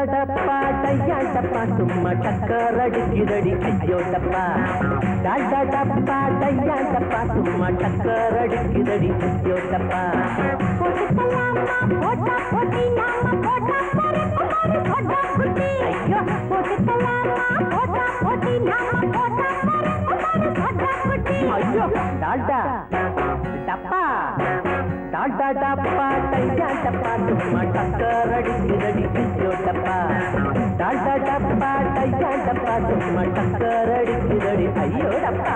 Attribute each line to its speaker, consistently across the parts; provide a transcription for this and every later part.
Speaker 1: டப்பா டையா டப்பா சும்மா டக்கர் அடிக்குதடி ஐயோ டப்பா டாடா டப்பா டையா டப்பா சும்மா டக்கர் அடிக்குதடி ஐயோ டப்பா
Speaker 2: போட்டா போட்டி நாம போட்டா போட்டு போட்டா குட்டி ஐயோ போட்டுக்கலாமா போட்டா போட்டி நாம போட்டா போட்டு போட்டா குட்டி
Speaker 1: ஐயோ டாடா டப்பா டாடா டப்பா டையா டப்பா சும்மா டக்கர் அடிக்குதடி ஐயோ டப்பா டாடா டப்பா டையா டப்பா சும்மா டக்கர் அடிக்குதடி ஐயோ டப்பா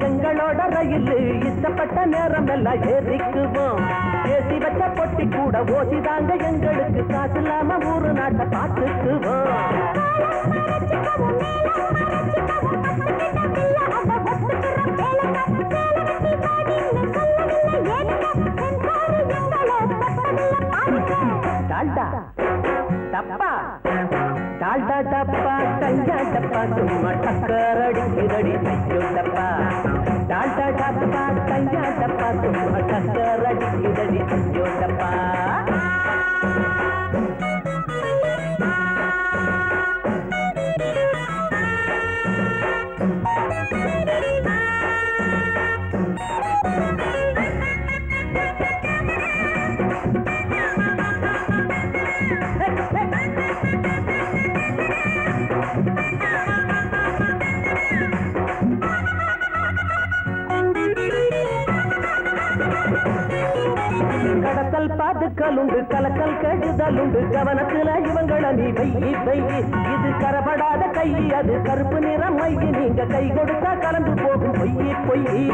Speaker 1: எங்களோட ரயில் இஷ்டப்பட்ட நேரம் எல்லாம் ஏறிக்குவோம் ஏசி வச்ச பொட்டி கூட ஓசிதாங்க எங்களுக்கு காசு இல்லாம ஊரு நாட்டை பார்த்துக்குவோம் டால்டா டப்பா டால்டா டப்பா டையா டப்பா சும்மா டக்கர் அடிக்குதடி ஐயோ டப்பா டால்டா டப்பா டையா டப்பா சும்மா டக்கர் அடிக்குதடி ஐயோ டப்பா கடத்தல் பாதுக்கல் உண்டு கலக்கல் கெடுதல் உண்டு கவனத்துல இவங்கள நீ வெயி வெயி இது கரப்படாத கை அது கருப்பு நிறம் மையி நீங்க கை கொடுத்தா கலந்து போகும் பொய்யி பொய்யி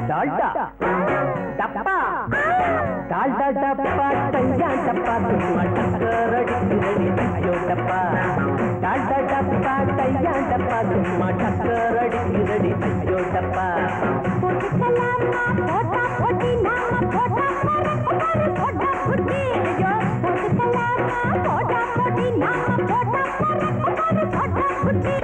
Speaker 1: டால்டா டப்பா டால்டா டப்பா டையா டப்பா சும்மா டக்கர் அடிக்குதடி ஐயோ டப்பா டால்டா டப்பா டையா டப்பா சும்மா டக்கர் அடிக்குதடி ஐயோ டப்பா
Speaker 2: போட்டுக்கலாமா போட்டா போட்டி நாம போட்டா போட்டு போட்டா குட்டி ஐயோ போட்டுக்கலாமா போட்டா போட்டி நாம போட்டா போட்டு போட்டா குட்டி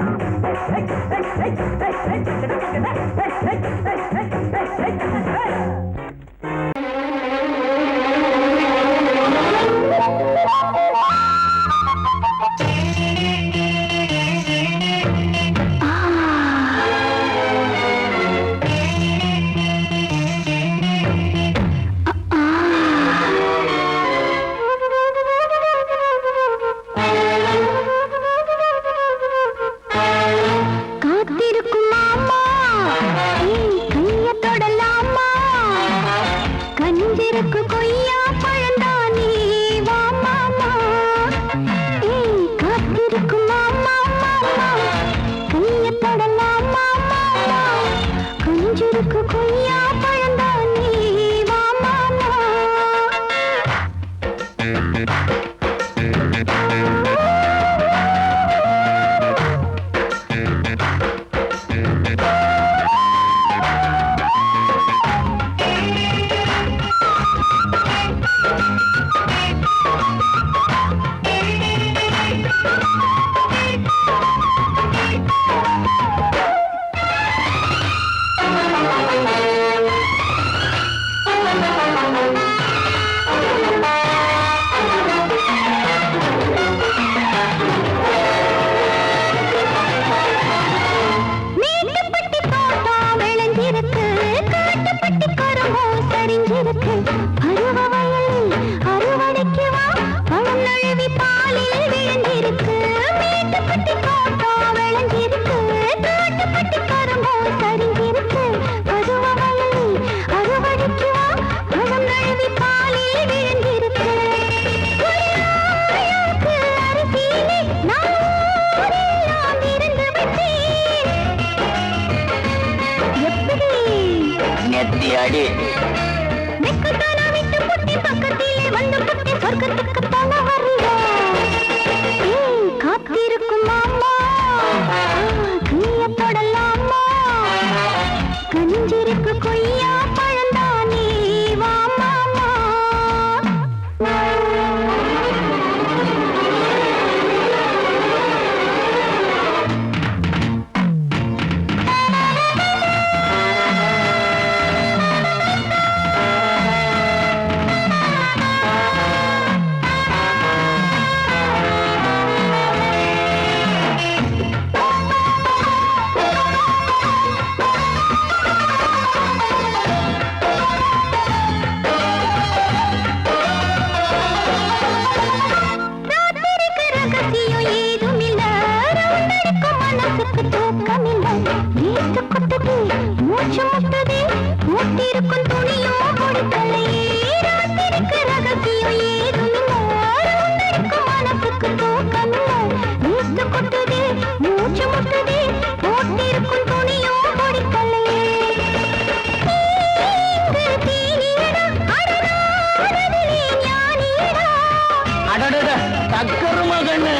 Speaker 2: அறுவடைக்கு வா பழம் நழுவி பாலில் விழுந்திருக்கு
Speaker 3: நெத்தி அடி
Speaker 2: வெக்கத்தானா விட்டு புட்டி பக்கத்திலே வந்து புட்டி சொர்க்கத்துக்கு போக வரியா காத்திருக்கும் மாமா கைய தொடலாமா கஞ்சிருக்கு கொய்யா பழந்தானே வா மாமா மூச்சு முட்டதே மூட்டிருக்கும் துணியோ கொடுக்கலையே ராத்திரிக்கு ரகசியம் ஏதுமில்லை மனசுக்கு தூக்கமில்லை வீட்டு கொட்டுதே மூச்சு முட்டதே மூட்டிருக்கும் துணியோ கொடுக்கலையே
Speaker 3: அடடட தக்கரு மகன்னு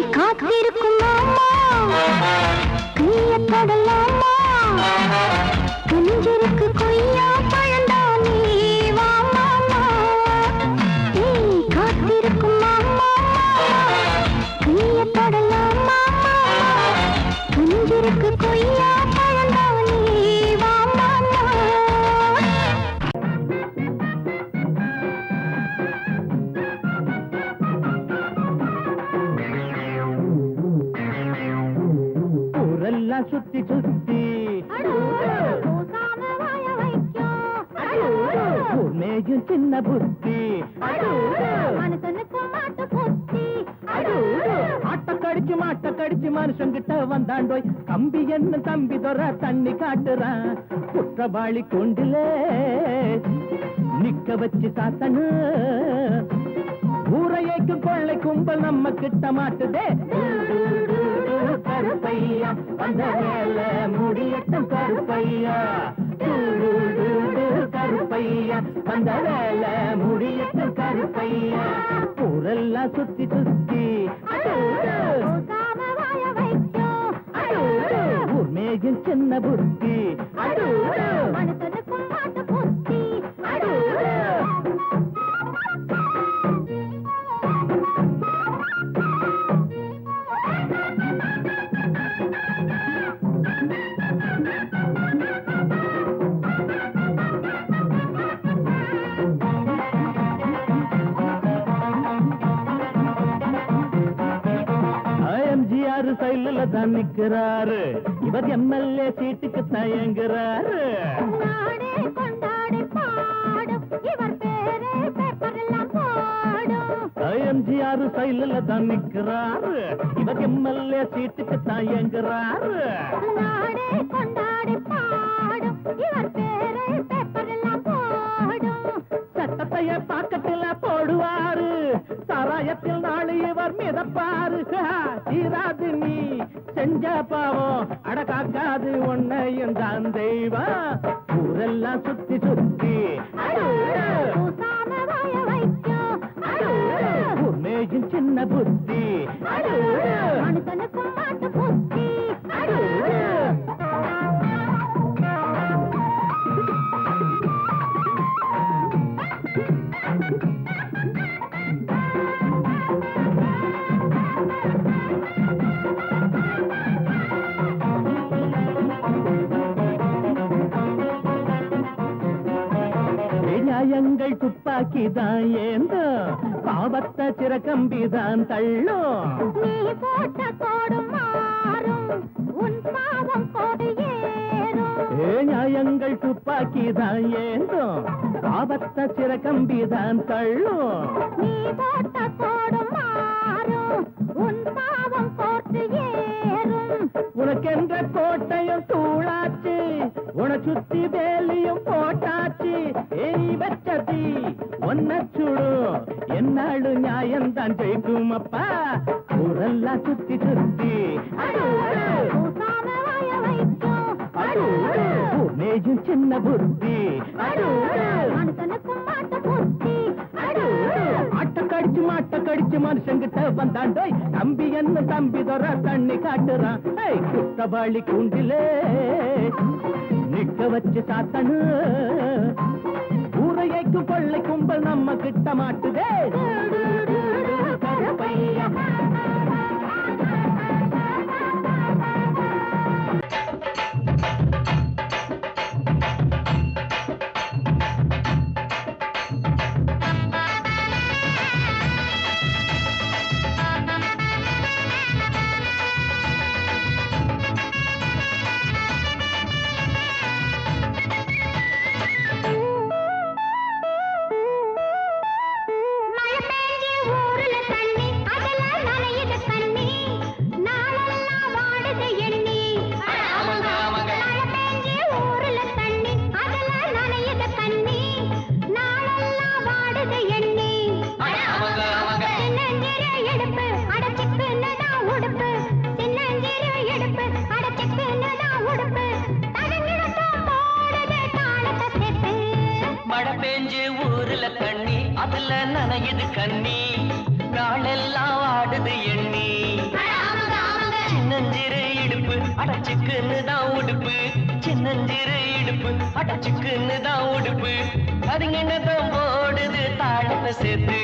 Speaker 2: காத்திருக்கும் மாமா கைய தொடலாமா கஞ்சிருக்கு கொய்யா பழந்தானே வா மாமா காத்திருக்கும் மாமா கைய தொடலாமா கஞ்சிருக்கு கொய்யா பழந்தானே வா மாமா
Speaker 1: ஊரெல்லாம் சுத்தி சுத்தி ஊர் மேயும் சின்ன புத்தி ஆட்ட கடிச்சு மனுஷங்கிட்ட வந்தாண்டோய் கம்பி என்ன தம்பி தொற தண்ணி காட்டுறான் குற்றவாளி கொண்டிலே நிக்க வச்சு சாத்தனு ஊரையைக்கு கொள்ளை கும்பல் நம்ம கிட்ட மாட்டுதே கருப்பையா வந்த வேல முடியட்டும் கருப்பையா கருப்பையா வந்த வேல முடியட்டும் கருப்பையா ஊரெல்லாம் சுத்தி சுத்தி ஊர் மேயும் சின்ன புத்தி சைலுல தான் நிக்கிறாரு இவர் எம்எல்ஏ சீட்டுக்கு தயங்குறாரு எம்ஜிஆர் சைலுல தான் நிக்கிறாரு இவர் எம்எல்ஏ சீட்டுக்கு தயங்குறாரு சட்டத்தைய பாக்கத்துல போடுவாரு சாராயத்தில் நாளை இவர் மிதப்பாரு தீராது நீ செஞ்ச பாவம் அடக்காக்காது உன்னையும் தான் தெய்வம் ஊரெல்லாம் சுத்தி சுத்தி ஊர்மேயும் சின்ன புத்தி நியாயங்கள் துப்பாக்கிதான் ஏந்தோ பாவத்தை சிறக்கம்பிதான் தள்ளும்
Speaker 2: நீ போட்ட கோடு மாறும் உன் பாவம் கோடு ஏறும்
Speaker 1: நியாயங்கள் துப்பாக்கிதான் ஏந்தோ பாவத்தை சிறக்கம்பிதான் தள்ளும்
Speaker 2: நீ போட்ட கோடு மாறும் உன் பாவம் கோட்டு ஏறும்
Speaker 1: உனக்கென்ற கோட்டையும் தூளாச்சு உன சுத்தி வேலியும் போட்டாச்சு நீ வச்சதி ஒன்ன சுடு என்னாடு நியாயம்தான் ஜெயிக்கும் அப்பா ஊரெல்லாம் சுத்தி சுத்தி மேஜும் சின்ன புத்தி மாட்ட கடிச்சு மனுஷங்கிட்ட வந்தாண்டோய் தம்பி என்ன தம்பி தொற தண்ணி காட்டுறான் குத்தவாளி கூண்டிலே நிக்க வச்சு சாத்தனு ஊரையைக்கு கொள்ளை கும்பல் நம்ம கிட்ட மாட்டுதே கருப்பையா நனையுது கண்ணி நாளெல்லாம் ஆடுது எண்ணி சின்னஞ்சிறு இடுப்பு அடைச்சுக்குன்னு தான் உடுப்பு சின்னஞ்சிறு இடுப்பு அடைச்சுக்குன்னு தான் உடுப்பு அதுங்கதான் போடுது தாளத்தை சேர்த்து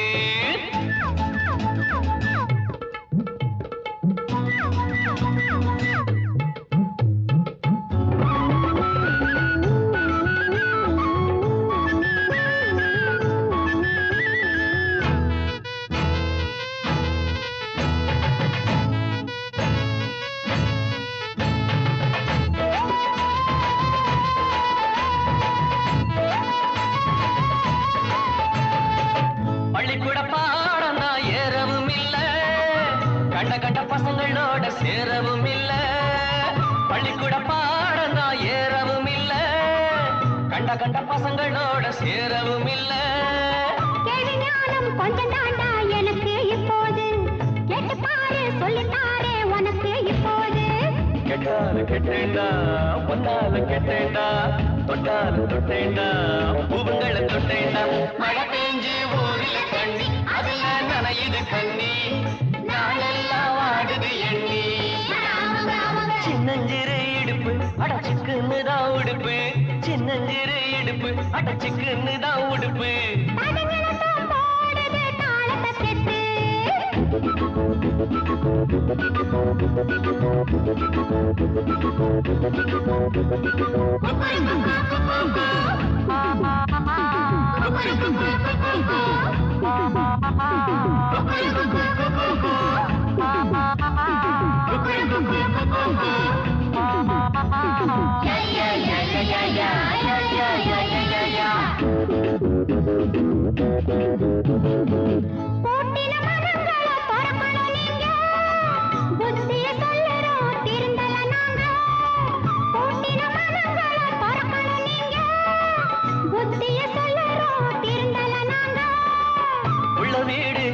Speaker 1: பசங்களோட சேரவும் இல்ல பள்ளிக்கூட பாடம் தான் ஏறவும் இல்ல கண்ட கண்ட பசங்களோட சேரவும் இல்ல
Speaker 2: கேள்வி ஞானம் கொஞ்சம் தாண்டா எனக்கு இப்போது கேட்டு பாரு சொல்லித்தாரே உனக்கு இப்போது
Speaker 1: கேட்டால கேட்டேண்டா பொன்னால கேட்டேண்டா தொட்டால தொட்டேண்டா பூவுங்களை தொட்டேண்டா மழை பெஞ்சு ஊரில் கண்ணி அதுல நனையுது கண்ணி நாளெல்லாம் ஆடுது எண்ணி சின்னஞ்சிறு இடுப்பு அடைச்சுக்குன்னு தான் உடுப்பு சின்னஞ்சிறு இடுப்பு அடைச்சுக்குன்னு தான் உடுப்பு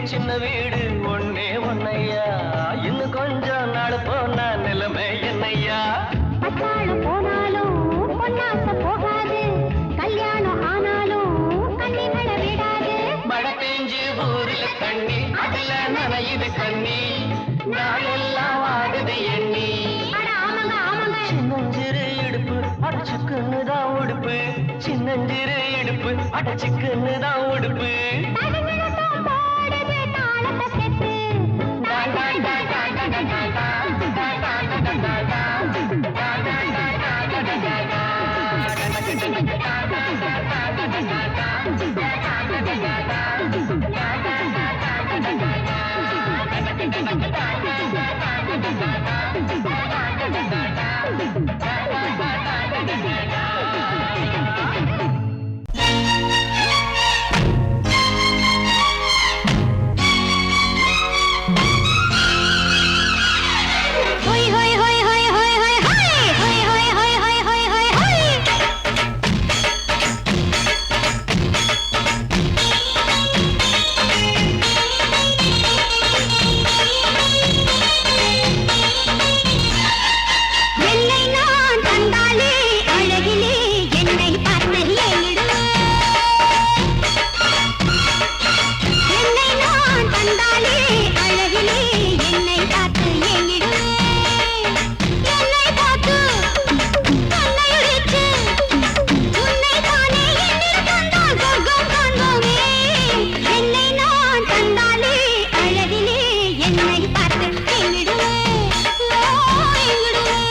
Speaker 1: சின்ன வீடு ஒன்னே ஒன்னையா இன்னும் கொஞ்சம் நாள் போனா நிலைமை என்னையா
Speaker 2: பட்டாளம் போனாலும் பொன்னாச போகாது கல்யாணம் ஆனாலும் கண்ணிகளை விடாது
Speaker 1: மழை பெஞ்சு ஊரில் தண்ணி அதுல நனையுது கண்ணி நாளெல்லாம் ஆடுது எண்ணி சின்னஞ்சிறு இடுப்பு அடைச்சுக்குன்னு தான் உடுப்பு சின்னஞ்சிறு இடுப்பு அடைச்சுக்குன்னு தான் உடுப்பு
Speaker 2: என்னை பார்த்து எங்கிடுவே எங்கிடுவே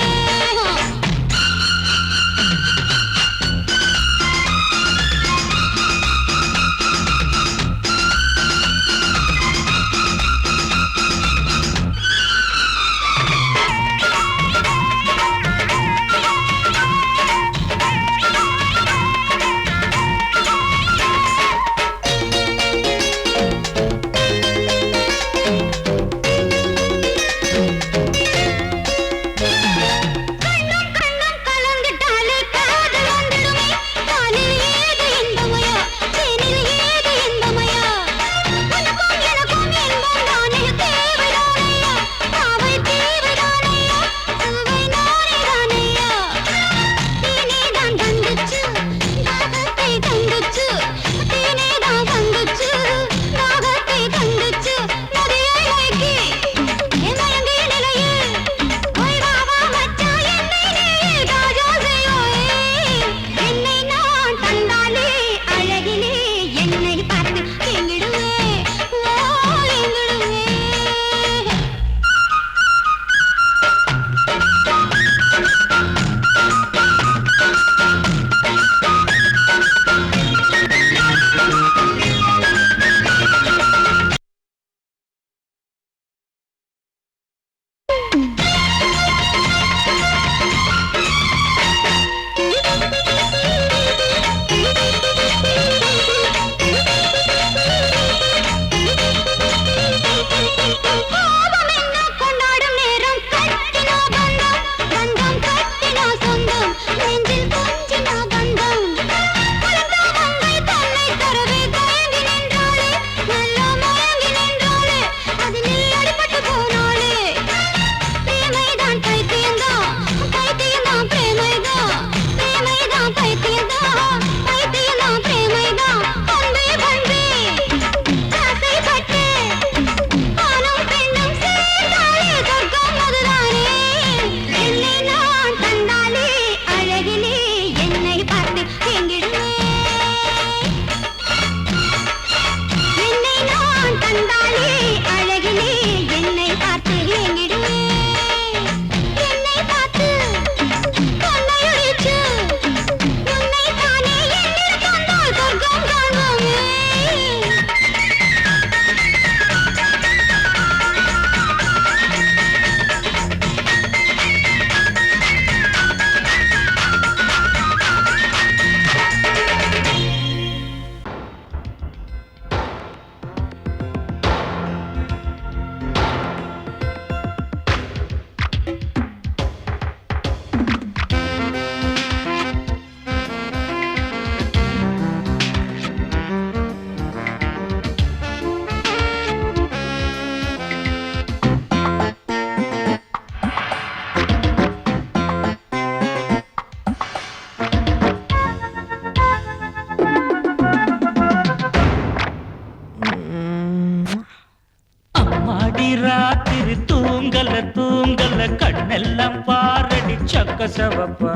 Speaker 3: கண்ணெல்லாம் பாரடி சக்க சவப்பா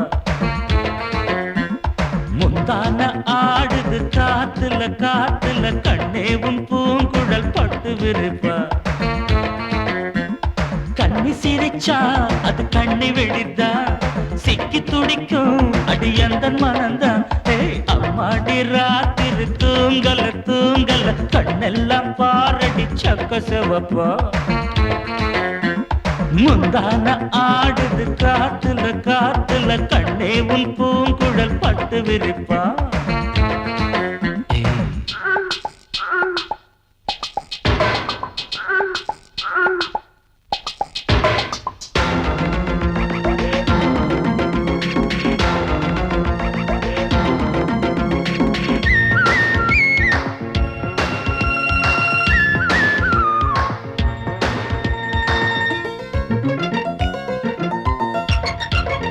Speaker 3: முந்தான ஆடுது காத்துல காத்துல கண்ணேவும் பூங்குழல் பட்டு விருப்பா கண்ணி சிரிச்சா அது கண்ணி வெடிதா சிக்கி துடிக்கும் அடி அந்த மனந்தான் அம்மாடி ராத்திரி தூங்கல தூங்கல கண்ணெல்லாம் பாரடி சக்க சவப்பா முந்தான ஆடுது காத்துல காத்துல கண்ணே உன் பூங்குழல் பட்டு விரிப்பா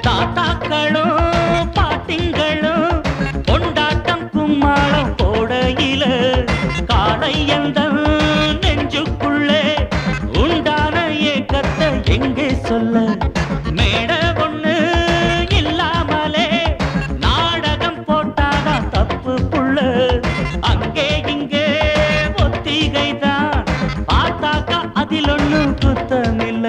Speaker 3: தாத்தாக்களும் பாட்டிங்களும் கொண்டாட்டம் கும்மாளம் போடையில காளையந்த நெஞ்சுக்குள்ளே உண்டான ஏக்கத்தை எங்கே சொல்ல மேட ஒண்ணு இல்லாமலே நாடகம் போட்டாதான் தப்பு புள்ள அங்கே இங்கே ஒத்திகைதான் பார்த்தாக்கா அதில் ஒண்ணு குத்தமில்ல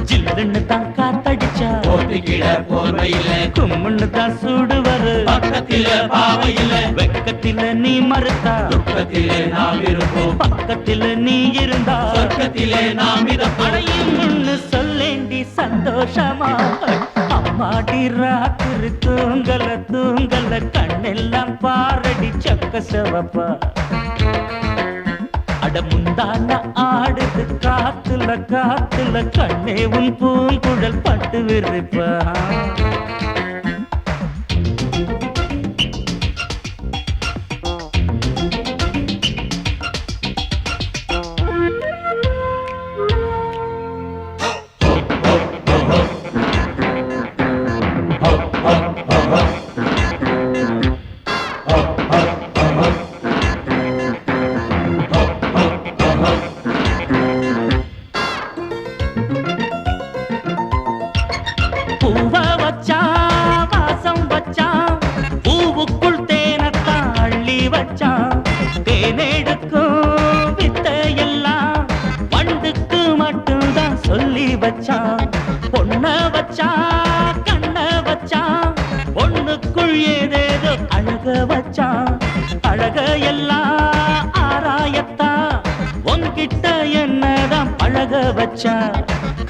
Speaker 3: ஜில்லுன்னு தான் காத்தடிச்சா
Speaker 4: போட்டுக்கிட போர்வையில
Speaker 3: கும்முன்னு தான் சூடு வரு
Speaker 4: பக்கத்தில பாவையில
Speaker 3: வெக்கத்தில நீ மறுத்தா
Speaker 4: துக்கத்திலே நாம் இருப்போம்
Speaker 3: பக்கத்தில நீ இருந்தா
Speaker 4: சொர்க்கத்திலே நாம் மிதப்போம்
Speaker 3: அடையும்னு சொல்லேண்டி சந்தோஷமா அம்மாடி ராத்திரி தூங்கல தூங்கல கண்ணெல்லாம் பாரடி சக்க செவப்பா அட முந்தான ஆடுது காத்துல காத்துல கண்ணே உன் பூங்குழல் பட்டு விரிப்பா பூவ வச்சான் வாசம் வச்சான் பூவுக்குள் தேனத்தான் அள்ளி வச்சான் தேனெடுக்கும் வித்தையெல்லாம் வண்டுக்கு மட்டும்தான் சொல்லி வச்சான் பொண்ண வச்சான் கண்ண வச்சான் பொண்ணுக்குள் ஏதேதோ அழக வச்சான் அழக எல்லாம் ஆராயத்தான் உன்கிட்ட என்னதான் பழக வச்சான்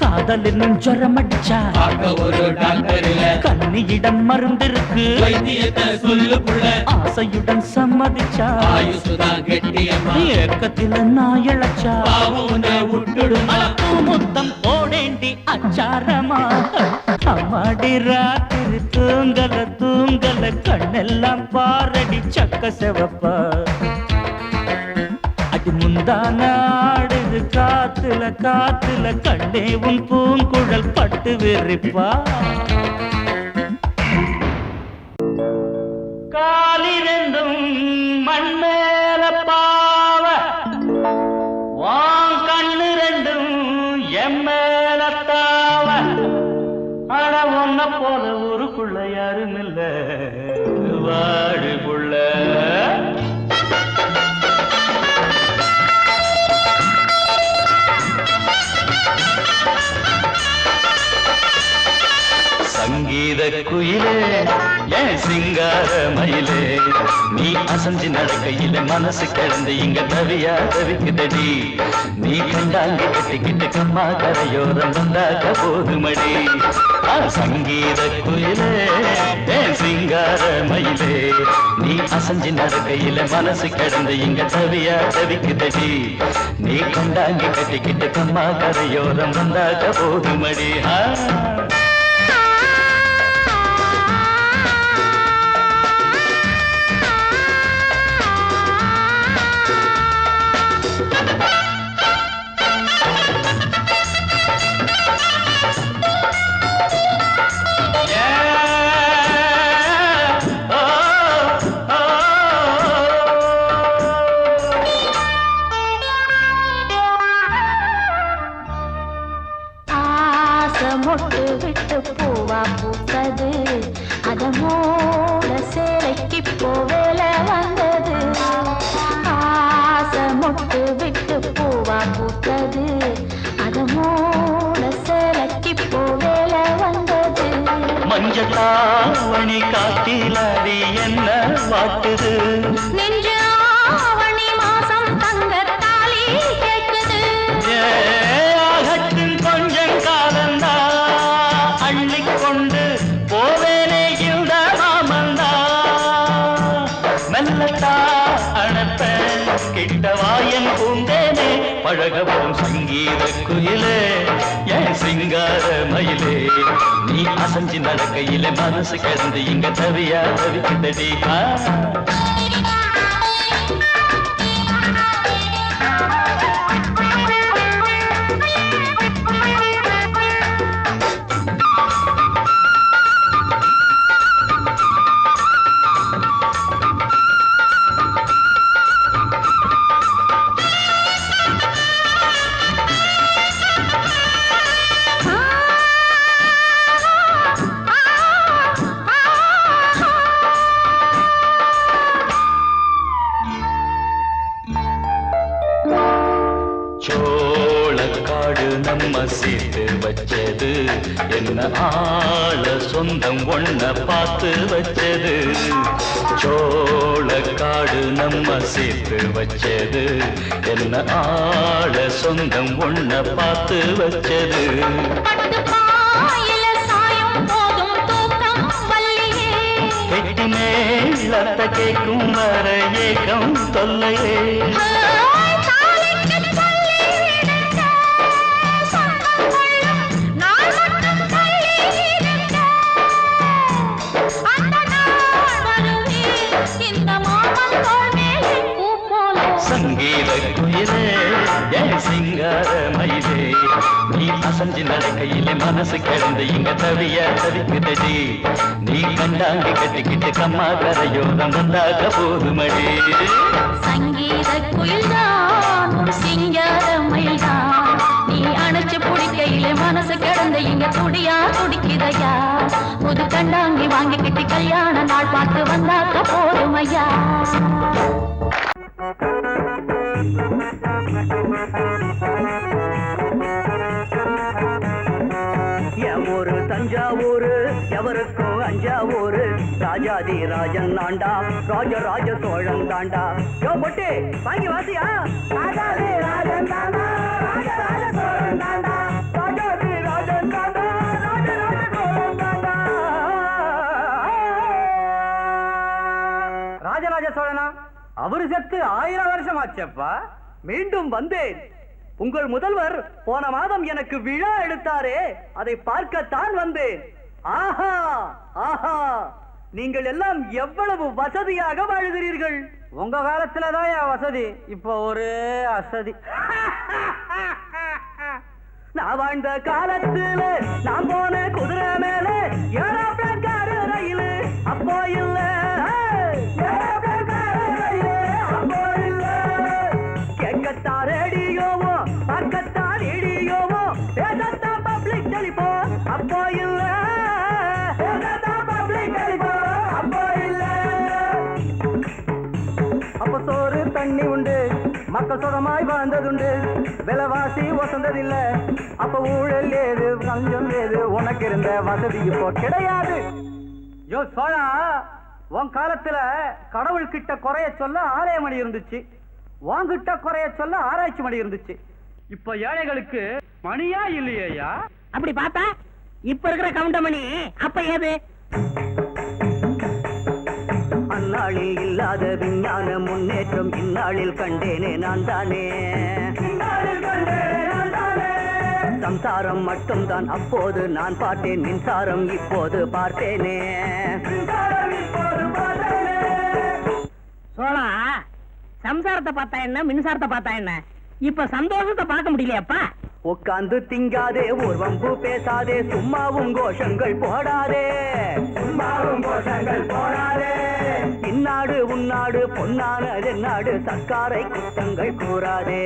Speaker 3: காதல் என்னும் ஜரம் அடிச்சா
Speaker 4: பார்க்க ஒரு டாக்டர் இல்ல
Speaker 3: கண்ணியிடம் மருந்திருக்கு
Speaker 4: வைத்தியத்தை சொல்லு புள்ள
Speaker 3: ஆசையுடன் சம்மதிச்சா
Speaker 4: ஆயுசுதான் கெட்டியம்மா
Speaker 3: ஏக்கத்தில நான் இழைச்சா
Speaker 4: பாவுன விட்டுடுமா
Speaker 3: முத்தம் போடேண்டி அச்சாரமா அம்மாடி ராத்திரி தூங்கல தூங்கல கண்ணெல்லாம் பாரடி சக்க செவப்பா அடி முந்தான ஆடுது காத்துல காத்துல கண்ணே உன் பூங்குழல் பட்டு விரிப்பா காலிரெண்டும் மண்மேல பாவ வான் கண்ணு ரெண்டும் எம்மேல தாவ அட ஒன்ன போல ஊருக்குள்ள யாரும் இல்ல வாழுக்குள்ள சங்கீத குயிலே ஏன் சிங்கார மயிலே நீ அசஞ்சு நடக்கையில மனசு கிடந்து இங்க தவியா தவிக்குதடி நீ கண்டாங்கி கட்டிக்கிட்டு கம்மா கரையோரம் வந்தாக்க போதுமடி சங்கீத குயிலே ஏன் சிங்கார மயிலே நீ அசஞ்சு நடக்கையில மனசு கிடந்து இங்க தவியா தவிக்குதடி நீ கண்டாங்கி கட்டிக்கிட்டு கம்மா கரையோரம் வந்தாக்க போதுமடி
Speaker 2: மொட்டு விட்டு பூவா பூத்தது அதமோட சேலைக்கு போவேல வந்தது ஆசை மொட்டு விட்டு பூவா பூத்தது அதமோட சேலைக்கு போவேல வந்தது
Speaker 3: மஞ்சளாவணி காட்டிலாடி என்ன வாட்டுது
Speaker 2: நெஞ்சாவணி மாசம் தங்க தாலி கேட்குது
Speaker 3: கொஞ்சம் காலந்தா அள்ளிக்கொண்டு போவேனே இந்த மாமந்தா மெல்லட்டா அணப்ப கிட்டவாயன் பூந்தேனே பழகவும் சங்கீத குயிலே ஏன் சிங்கார மயிலே நீ அசஞ்சு நடக்கையில மனசு கிடந்து இங்க தவியா தவிக்குதடி நம்ம சேர்த்து வச்சது என்ன ஆள சொந்தம் ஒண்ண பார்த்து வச்சது சோளக்காடு நம்ம சேர்த்து வச்சது என்ன ஆள சொந்தம் ஒண்ண பார்த்து வச்சது கெட்டி மேலத்த கேட்கும் வர ஏகம் தொல்லையே சங்கீத குயிலே என் சிங்கார மயிலே நீ அசஞ்சு நடக்கையிலே மனசு கிடந்து இங்க தவிய தவிக்குதடி நீ கண்டாங்கி கட்டிக்கிட்டு கம்மா கரையோரம் வந்தாக போதுமடி
Speaker 2: சங்கீத குயில்தான் சிங்கார மயில்தான் நீ அணைச்சு பிடிக்கையிலே மனசு கிடந்து இங்க துடியா துடிக்குதையா புது கண்டாங்கி வாங்கிக்கிட்டு கல்யாண நாள் பார்த்து வந்தாக்க போதுமையா
Speaker 1: ஊரு தஞ்சாவூரு எவருக்கும் அஞ்சாவூரு ராஜாதி ராஜன் நாண்டா ராஜராஜ சோழன் தாண்டா யோ பொட்டு வாங்கி வாசியா ராஜாதி ராஜன் தாண்டா ராஜராஜ சோழன் தாண்டா ராஜாதி ராஜன் தாண்டா ராஜராஜ சோழன் தாண்டா ராஜராஜ சோழனா அவரு செத்து 1000 வருஷம் ஆச்சப்பா மீண்டும் வந்தேன் உங்கள் முதல்வர் போன மாதம் எனக்கு விழா எடுத்தாரே அதை பார்க்கத்தான் வந்தேன் ஆஹா ஆஹா நீங்கள் எல்லாம் எவ்வளவு வசதியாக வாழுகிறீர்கள் உங்க காலத்துலதான் வசதி இப்ப ஒரு அசதி நான் வாழ்ந்த காலத்துல நான் போன குதிரை மேல ஏரோப்ளேன் காரு ரயில் அப்போ இல்ல கேட்கத்தான் ரேடியோவோ பார்க்கத்தான் ரேடியோவோ பேசத்தான் பப்ளிக் டெலிபோ அப்போ இல்ல பப்ளிக் டெலிபோ அப்போ இல்ல அப்ப சோறு தண்ணி உண்டு மக்கள் சுகமாய் வாழ்ந்ததுண்டு விலைவாசி வசந்ததில்ல அப்ப ஊழல் ஏது லஞ்சம் ஏது உனக்கு இருந்த வசதி இப்போ கிடையாது யோ சோழா உன் காலத்துல கடவுள் கிட்ட குறைய சொல்ல ஆலயமணி இருந்துச்சு வாங்கிட்ட குறைய சொல்ல ஆராய்ச்சி மணி இருந்துச்சு இப்ப ஏழைகளுக்கு மணியா இல்லையா
Speaker 5: அப்படி பார்த்தா இப்ப இருக்கிற கவுண்டமணி அப்ப ஏது
Speaker 1: அந்நாளில் இல்லாத விஞ்ஞான முன்னேற்றம் இந்நாளில் கண்டேனே நான் தானே சம்சாரம் மட்டும்தான் அப்போது நான் பார்த்தேன் மின்சாரம் இப்போது பார்த்தேனே
Speaker 5: சோழா சம்சாரத்தை பார்த்தா என்ன மின்சாரத்தை பார்த்தா என்ன இப்ப சந்தோஷத்தை பார்க்க முடியலையாப்பா
Speaker 1: உட்கார்ந்து திங்காதே ஒரு வம்பு பேசாதே சும்மாவும் கோஷங்கள் போடாதே இந்நாடு உன்னாடு பொன்னானது நாடு சர்க்காரை குற்றங்கள் கூறாதே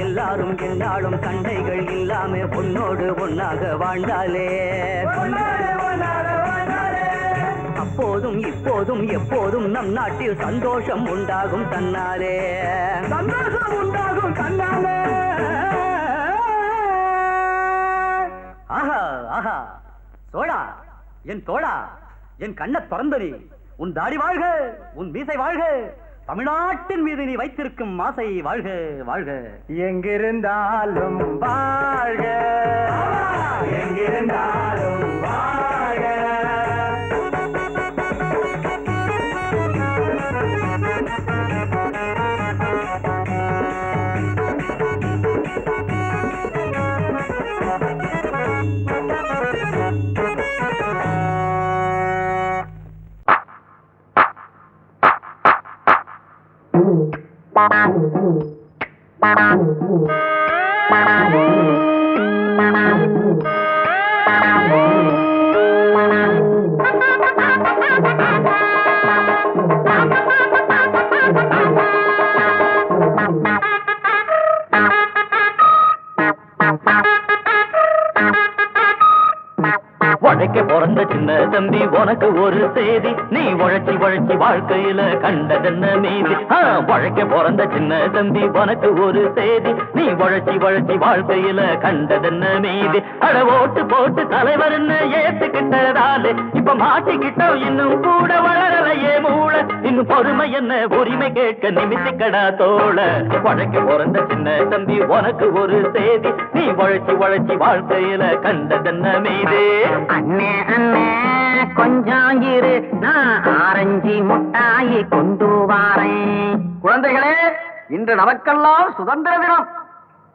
Speaker 1: எல்லாரும் என்னாலும் சண்டைகள் இல்லாம உன்னோடு ஒன்னாக வாழ்ந்தாலே அப்போதும் இப்போதும் எப்போதும் நம் நாட்டில் சந்தோஷம் உண்டாகும் தன்னாலே ஆஹா ஆஹா சோழா என் தோழா என் கண்ணை திறந்தனி உன் தாடி வாழ்க உன் மீசை வாழ்க தமிழ்நாட்டின் மீது நீ வைத்திருக்கும் ஆசை வாழ்க வாழ்க எங்கிருந்தாலும் வாழ்க எங்கிருந்தாலும் வாழ்க
Speaker 3: உழைக்க போற பிறந்த சின்ன தம்பி உனக்கு ஒரு செய்தி, நீ உழைச்சி உழைச்சி வாழ்க்கையில கண்டதென்ன மீதி. உழைக்க பிறந்த சின்ன தம்பி உனக்கு ஒரு செய்தி, நீ உழைச்சி உழைச்சி வாழ்க்கையில கண்டதென்ன மீதி. அட ஓட்டு போட்டு தலைவர்னு ஏத்துக்கிட்டதாலே இப்ப மாட்டிக்கிட்டோம், இன்னும் கூட வளரலையே மூளை. இன்னும் பொறுமை என்ன உரிமை கேட்க நிமித்திக்கடா தோள. உழைக்க பிறந்த சின்ன தம்பி உனக்கு ஒரு செய்தி, நீ உழைச்சி உழைச்சி வாழ்க்கையில கண்டதென்ன மீது.
Speaker 1: அண்ணே அண்ணே கொஞ்சம் இரு, நான் ஆரஞ்சு முட்டாயி கொண்டு வாரேன்.
Speaker 6: குழந்தைகளே, இன்று நமக்கெல்லாம் சுதந்திர தினம்.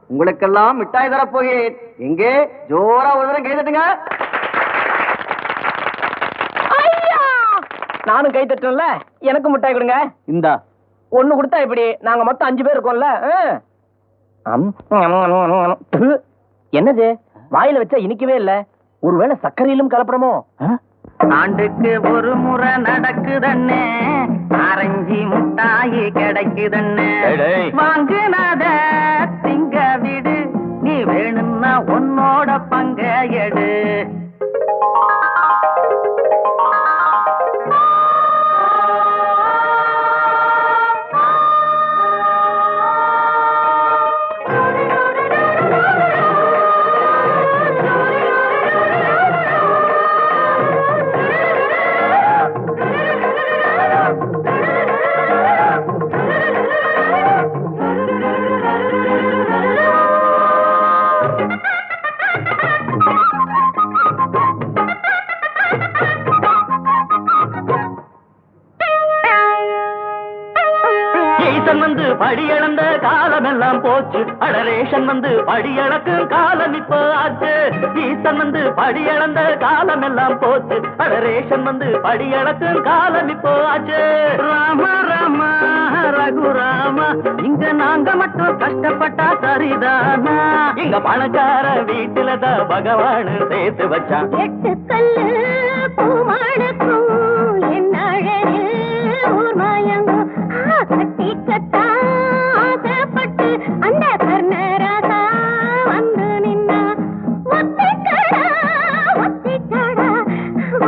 Speaker 6: உங்களுக்கெல்லாம் மிட்டாய் தரப்போகிறேன். எங்கே ஜோரா ஒரு தினம் கைதட்டுங்க.
Speaker 1: நானும் கை தட்டல, எனக்கு மிட்டாய் கொடுங்க.
Speaker 6: இந்தா
Speaker 1: ஒண்ணு கொடுத்தா இப்படி நாங்க மொத்தம் 5 பேர் இருக்கோம்ல. என்னது வாயில வச்சா இனிக்கவே இல்ல, ஒருவேளை சர்க்கரையிலும் கலப்படமோ? ஆண்டுக்கு ஒரு முறை நடக்குதண்ணே, ஆரஞ்சு முட்டாயி கிடைக்குதண்ணே. வாங்குனத திங்க விடு, நீ வேணும்னா உன்னோட பங்க எடு.
Speaker 3: வந்து படியளந்த காலம் எல்லாம் போச்சு, அடரேஷன் வந்து படியளக்கும் காலம் இப்போ ஆச்சு. ஈசன் வந்து படியளந்த காலம் எல்லாம் போச்சு, அடரேஷன் வந்து படியளக்கும் காலம் இப்போ ஆச்சு. ராம ராம ரகுராமா, இங்க நாங்க மட்டும் கஷ்டப்பட்டா சரிதானா? இங்க பணக்கார வீட்டுலதான் பகவான் சேர்த்து வச்சான்.
Speaker 2: 8 கல்லு பூமாடுக்கும் என்ன அழகு ஊர் மாயங்கோ கட்டி கட்டா ஆசைப்பட்டு அந்த கர்ணராசா வந்து நின்னா. ஒத்திக்கடா ஒத்திக்கடா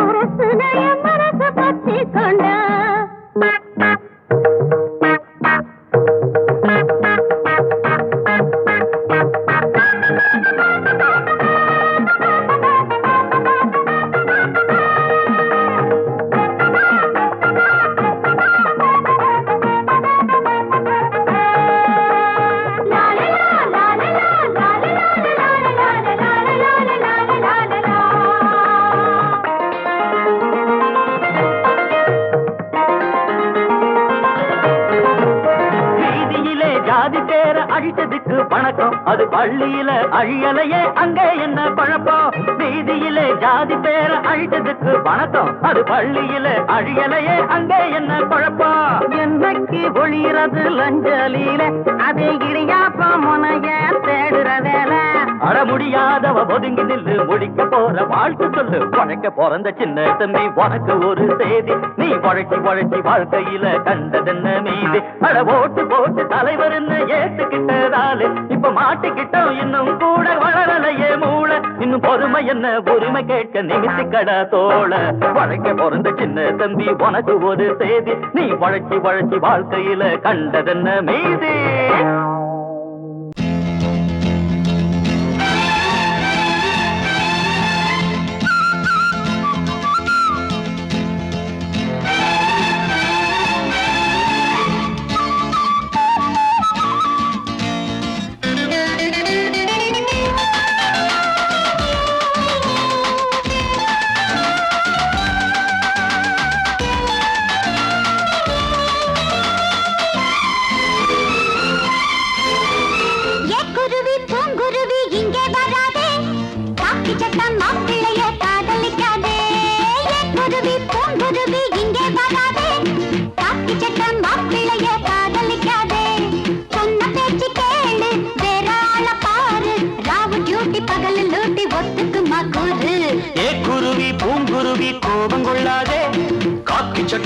Speaker 2: அரசுடைய மனசு பத்தி கொண்டா.
Speaker 3: அழிச்சதுக்கு வணக்கம், அது பள்ளியில அழியலையே அங்கே என்ன குழப்பம்? வீதியிலே ஜாதி பேர அழிச்சதுக்கு வணக்கம், அது பள்ளியில அழியலையே அங்கே என்ன குழப்பம்?
Speaker 1: என்னைக்கு ஒளிறது லஞ்சலியில அதே இடியாப்ப முனைய தேடுற வேலை.
Speaker 3: அட முடியாதவ ஒதுங்கி நில்லு, முடிக்க போற வாழ்த்து சொல்லு. உழைக்க பிறந்த சின்ன தம்பி உனக்கு ஒரு செய்தி, நீ உழைச்சி உழைச்சி வாழ்க்கையில கண்டதென்ன மீதி. அட ஓட்டு போட்டு தலைவர்னு ஏத்துக்கிட்டதாலே இப்ப மாட்டிக்கிட்டோம், இன்னும் கூட வளரலையே மூளை. இன்னும் பொறுமை என்ன உரிமை கேட்க நிமித்திக்கடா தோள. உழைக்க பிறந்த சின்ன தம்பி உனக்கு ஒரு செய்தி, நீ உழைச்சி உழைச்சி வாழ்க்கையில கண்டதென்ன மீதி.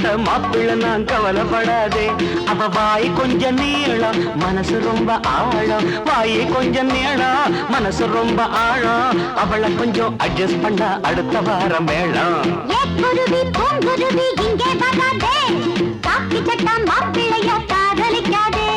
Speaker 3: சட்ட மாப்பிள்ள நான் கவலைப்படாதே. அவ வாய் கொஞ்சம் நீளம் மனசு ரொம்ப ஆழம், வாயை கொஞ்சம் நீளம் மனசு ரொம்ப ஆழம். அவளை கொஞ்சம் அட்ஜஸ்ட் பண்ண அடுத்த வாரம் வேளாம்.
Speaker 2: குருவி பூங்குருவி இங்கே வராதே, காக்கி சட்டா மாப்பிள்ளைய காதலிக்காதே.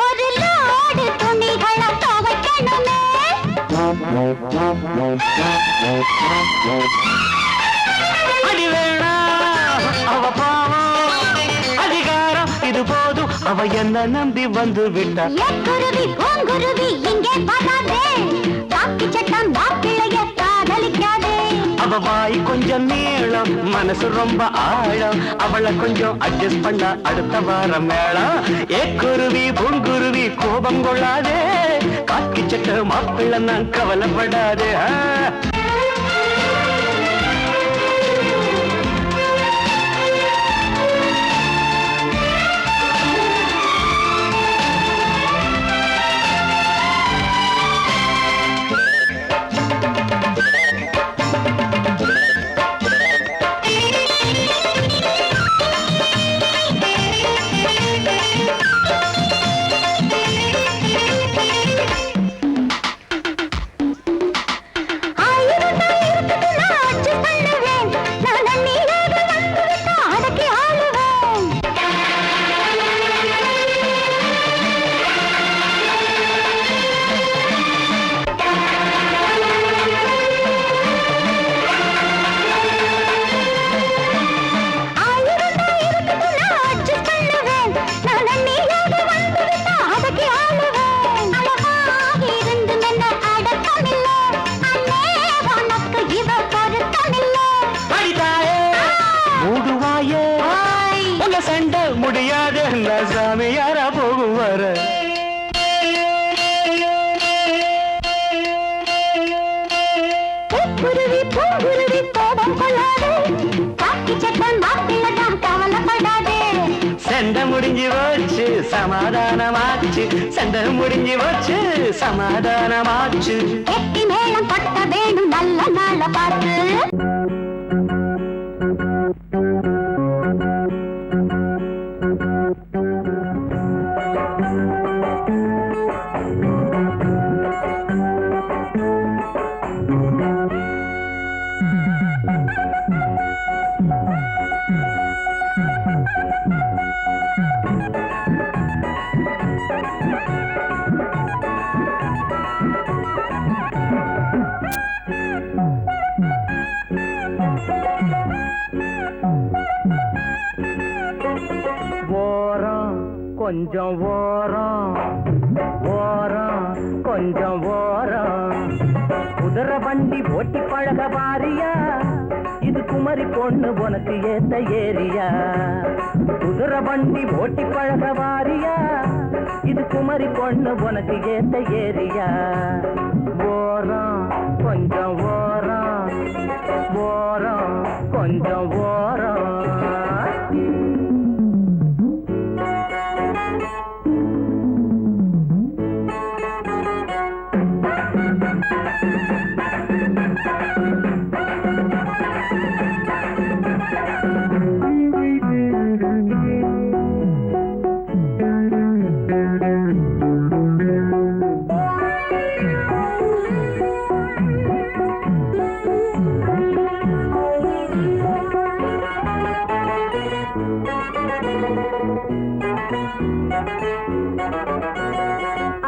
Speaker 2: ஒரு லோடு துணிகளை துவைக்கணுமே.
Speaker 3: அடி வேணா அவ பாவம் அதிகாரம் இது போதும், அவ என்ன நம்பி வந்து விட்டா.
Speaker 2: குருவி பூங்குருவி இங்கே வராதே, காக்கி சட்டம் மாப்பிள்ளைய காதலிக்காதே.
Speaker 3: அவ வாய் கொஞ்சம் நீளம் மனசு ரொம்ப ஆழம், அவளை கொஞ்சம் அட்ஜஸ்ட் பண்ண அடுத்த வாரம் மேளம். குருவி பூங்குருவி கோபம் கொள்ளாதே, காக்கி சட்ட மாப்பிள்ள நான் கவலைப்படாதே. சண்டை முடியாது சாமி யாரா போகும் வர.
Speaker 2: குருவி பூங்குருவி கோபம் கொள்ளாதே, காக்கி சட்டம் மாப்பிள்ள தான் கவலைப்படாதே.
Speaker 3: சண்டை முடிஞ்சு போச்சு சமாதானமாச்சு, சண்டை முடிஞ்சு போச்சு சமாதானமாச்சு.
Speaker 2: கெட்டி மேளம் பட்ட வேணும் நல்ல நாள பார்த்து.
Speaker 1: கொஞ்சம் ஓரம் ஓரம் கொஞ்சம் ஓரம், குதிரை வண்டி ஓட்டி பழக வாரியா, இது குமரி பொண்ணு உனக்கு ஏத்த ஏரியா. குதிரை வண்டி ஓட்டி பழக வாரியா, இது குமரி பொண்ணு உனக்கு ஏத்த ஏரியா. ஓரம் கொஞ்சம் ஓரம் ஓரம் கொஞ்சம் ஓரம்.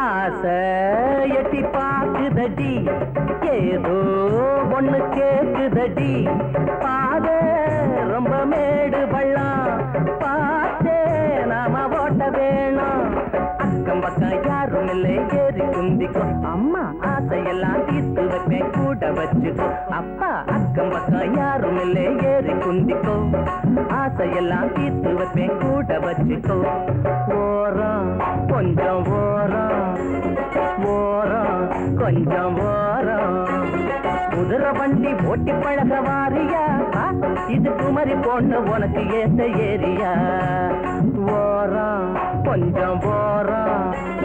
Speaker 1: ஆசை எட்டி பார்க்குது கேக்குதடி ஏதோ ஒண்ணு கேக்குதடி பாத ரொம்ப மேடு பள்ளம் பார்த்தே நாம ஓட்ட வேணும் அக்கம் பக்கம் யாரும் இல்லை ஏறி குந்திக்கோ அம்மா ஆசையெல்லாம் தீர்த்து வைப்பேன் கூட வச்சுக்கோ அப்பா அக்கம் பக்கம் யாரும் இல்லை ஏறி குந்திக்கோ ஆசையெல்லாம் தீர்த்து வைப்பேன் கூட வச்சுக்கோ ஓரம் கொஞ்சம் ஓரம் ஓரம் கொஞ்சம் ஓரம் குதிரை வண்டி ஓட்டி பழக வாரியா இது குமரி பொண்ணு உனக்கு ஏத்த ஏரியா ஓரம் கொஞ்சம் ஓரம்